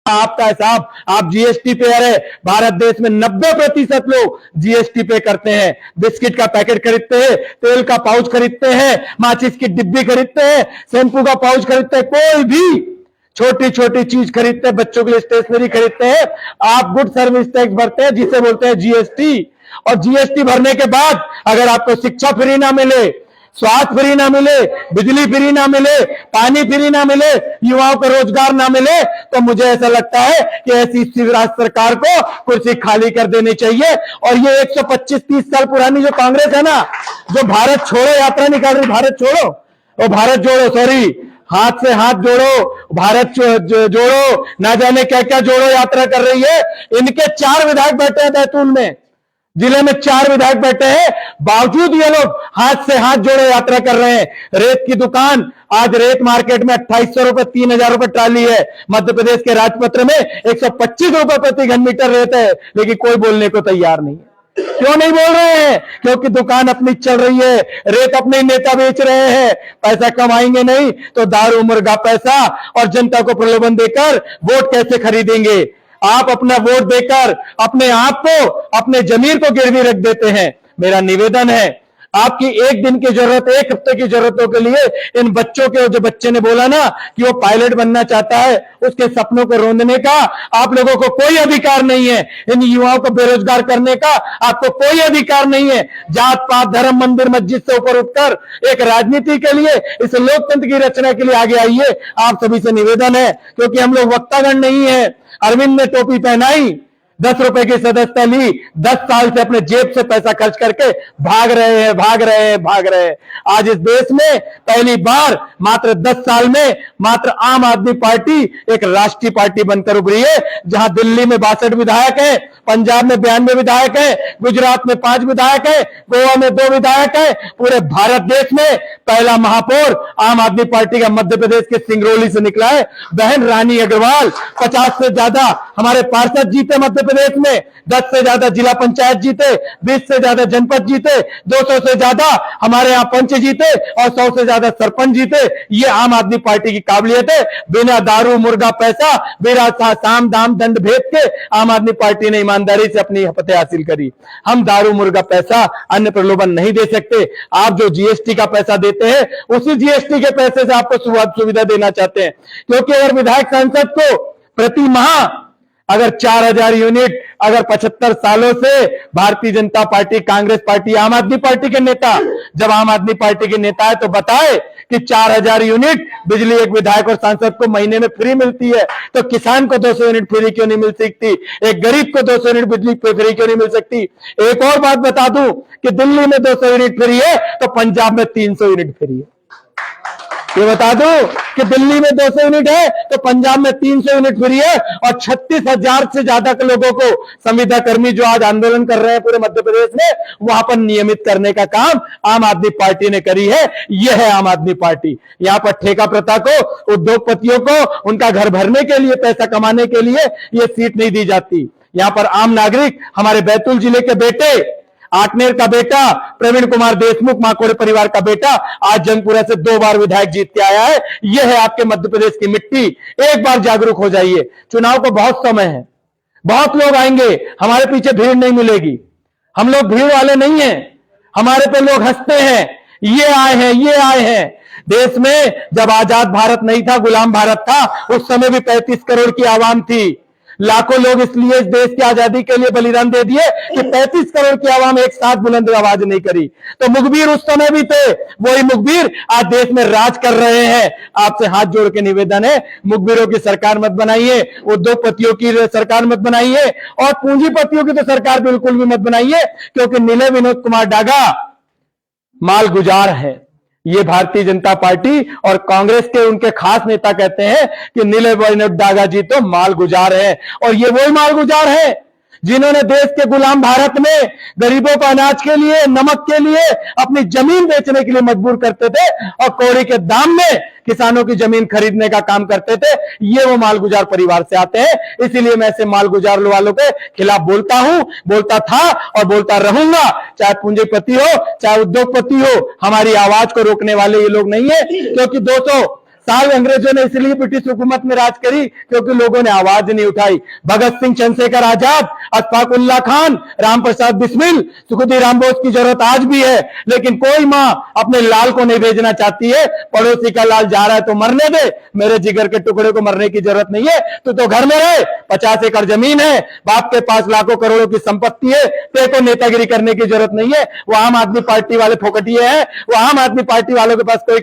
आपका हिसाब, आप जीएसटी पेयर है। भारत देश में 90% लोग जीएसटी पे करते हैं। बिस्किट का पैकेट खरीदते हैं, तेल का पाउच खरीदते हैं, माचिस की डिब्बी खरीदते हैं, शैंपू का पाउच खरीदते हैं, कोई भी छोटी छोटी चीज खरीदते हैं, बच्चों के लिए स्टेशनरी खरीदते हैं। आप गुड सर्विस टैक्स भरते हैं जिसे बोलते हैं जीएसटी। और जीएसटी भरने के बाद अगर आपको शिक्षा फ्री ना मिले, स्वास्थ्य फ्री ना मिले, बिजली फ्री ना मिले, पानी फ्री ना मिले, युवाओं को रोजगार ना मिले, तो मुझे ऐसा लगता है कि ऐसी शिवराज सरकार को कुर्सी खाली कर देनी चाहिए। और ये 125-30 साल पुरानी जो कांग्रेस है ना, जो भारत छोड़ो यात्रा निकाल रही, भारत छोड़ो और भारत जोड़ो, सॉरी, हाथ से हाथ जोड़ो, भारत जोड़ो, ना जाने क्या क्या जोड़ो यात्रा कर रही है। इनके 4 विधायक बैठे हैं बैतूल में, जिले में 4 विधायक बैठे हैं, बावजूद ये लोग हाथ से हाथ जोड़े यात्रा कर रहे हैं। रेत की दुकान, आज रेत मार्केट में 2800 रुपए, 3000 रुपए ट्राली है। मध्य प्रदेश के राजपत्र में 125 रुपए प्रति घन मीटर रेत है, लेकिन कोई बोलने को तैयार नहीं है। क्यों नहीं बोल रहे हैं? क्योंकि दुकान अपनी चल रही है, रेत अपने नेता बेच रहे हैं। पैसा कमाएंगे नहीं तो दारू मुर्गा पैसा और जनता को प्रलोभन देकर वोट कैसे खरीदेंगे? आप अपना वोट देकर अपने आप को, अपने जमीर को गिरवी रख देते हैं। मेरा निवेदन है, आपकी एक दिन की जरूरत, एक हफ्ते की जरूरतों के लिए इन बच्चों के, जो बच्चे ने बोला ना कि वो पायलट बनना चाहता है, उसके सपनों को रोंदने का आप लोगों को कोई अधिकार नहीं है। इन युवाओं को बेरोजगार करने का आपको कोई अधिकार नहीं है। जात पात धर्म मंदिर मस्जिद से ऊपर उठकर एक राजनीति के लिए, इस लोकतंत्र की रचना के लिए आगे आइए। आप सभी से निवेदन है, क्योंकि हम लोग वक्तागण नहीं है। अरविंद ने टोपी पहनाई, 10 रुपए की सदस्यता ली, 10 साल से अपने जेब से पैसा खर्च करके भाग रहे हैं। आज इस देश में पहली बार मात्र 10 साल में मात्र आम आदमी पार्टी एक राष्ट्रीय पार्टी बनकर उभरी है, जहां दिल्ली में 62 विधायक हैं, पंजाब में 92 विधायक हैं, गुजरात में 5 विधायक हैं, गोवा में 2 विधायक हैं। पूरे भारत देश में पहला महापौर आम आदमी पार्टी का मध्य प्रदेश के सिंगरौली से निकला है, बहन रानी अग्रवाल। 50 से ज्यादा हमारे पार्षद जीते मध्य प्रदेश में, 10 से ज्यादा जिला पंचायत जीते, 20 से ज्यादा जनपद जीते, 200 से ज्यादा हमारे यहाँ पंच जीते और 100 से ज्यादा सरपंच जीते। ये आम आदमी पार्टी की काबिलियत है। बिना दारू मुर्गा पैसा, बिना साम दाम दंड भेद के आम आदमी पार्टी ने ईमानदारी से अपनी फतेह हासिल करी। हम दारू मुर्गा पैसा, अन्य प्रलोभन नहीं दे सकते। आप जो जीएसटी का पैसा देते हैं, उसी जीएसटी के पैसे से आपको सुविधा देना चाहते हैं। क्योंकि अगर विधायक सांसद को प्रति माह अगर 4000 यूनिट, अगर 75 सालों से भारतीय जनता पार्टी, कांग्रेस पार्टी, आम आदमी पार्टी के नेता, जब आम आदमी पार्टी के नेता है तो बताए कि 4000 यूनिट बिजली एक विधायक और सांसद को महीने में फ्री मिलती है, तो किसान को 200 यूनिट फ्री क्यों नहीं मिल सकती? एक गरीब को 200 यूनिट बिजली फ्री क्यों नहीं मिल सकती? एक और बात बता दूं कि दिल्ली में 200 यूनिट फ्री है तो पंजाब में 300 यूनिट फ्री है। ये बता दूं कि दिल्ली में 200 यूनिट है तो पंजाब में 300 यूनिट फ्री है। और 36,000 से ज्यादा के लोगों को संविदा कर्मी जो आज आंदोलन कर रहे हैं पूरे मध्य प्रदेश में, वहां पर नियमित करने का काम आम आदमी पार्टी ने करी है। यह है आम आदमी पार्टी। यहां पर ठेका प्रथा को, उद्योगपतियों को उनका घर भरने के लिए, पैसा कमाने के लिए यह सीट नहीं दी जाती। यहां पर आम नागरिक, हमारे बैतूल जिले के बेटे, आठनेर का बेटा प्रवीण कुमार देशमुख, माकोड़े परिवार का बेटा, आज जंगपुरा से 2 बार विधायक जीत के आया है। यह है आपके मध्य प्रदेश की मिट्टी। एक बार जागरूक हो जाइए। चुनाव को बहुत समय है, बहुत लोग आएंगे, हमारे पीछे भीड़ नहीं मिलेगी। हम लोग भीड़ वाले नहीं हैं, हमारे पे लोग हंसते हैं, ये आए हैं। देश में जब आजाद भारत नहीं था, गुलाम भारत था, उस समय भी 35 करोड़ की आवाम थी। लाखों लोग इसलिए इस देश की आजादी के लिए बलिदान दे दिए कि 35 करोड़ की आवाम एक साथ बुलंद आवाज नहीं करी। तो मुखबिर उस समय भी थे, वही मुखबिर आज देश में राज कर रहे हैं। आपसे हाथ जोड़ के निवेदन है, मुखबिरों की सरकार मत बनाइए, उद्योगपतियों की सरकार मत बनाइए और पूंजीपतियों की तो सरकार बिल्कुल भी मत बनाइए, क्योंकि नीले विनोद कुमार डागा माल गुजार है। ये भारतीय जनता पार्टी और कांग्रेस के उनके खास नेता कहते हैं कि नीले विनोद डागा जी तो माल गुजार है। और ये वही माल गुजार है जिन्होंने देश के गुलाम भारत में गरीबों को अनाज के लिए, नमक के लिए अपनी जमीन बेचने के लिए मजबूर करते थे और कौड़ी के दाम में किसानों की जमीन खरीदने का काम करते थे। ये वो मालगुजार परिवार से आते हैं। इसीलिए मैं ऐसे मालगुजार वालों के खिलाफ बोलता हूं, बोलता था और बोलता रहूंगा। चाहे पूंजीपति हो, चाहे उद्योगपति हो, हमारी आवाज को रोकने वाले ये लोग नहीं है। क्योंकि 200 साल अंग्रेजों ने इसलिए ब्रिटिश हुकूमत में राज करी क्योंकि लोगों ने आवाज नहीं उठाई। भगत सिंह, चंद्रशेखर आजाद, अशफाक उल्लाह खान, राम प्रसाद बिस्मिल, सुखदेव राम बोस की जरूरत आज भी है, लेकिन कोई मां अपने लाल को नहीं भेजना चाहती है। पड़ोसी का लाल जा रहा है तो मरने दे, मेरे जिगर के टुकड़े को मरने की जरूरत नहीं है, तो घर में रहे। 50 एकड़ जमीन है, बाप के पास लाखों करोड़ों की संपत्ति है, तेरे को नेतागिरी करने की जरूरत नहीं है। वो आम आदमी पार्टी वाले फोकटिए हैं, वो आम आदमी पार्टी वालों के पास कोई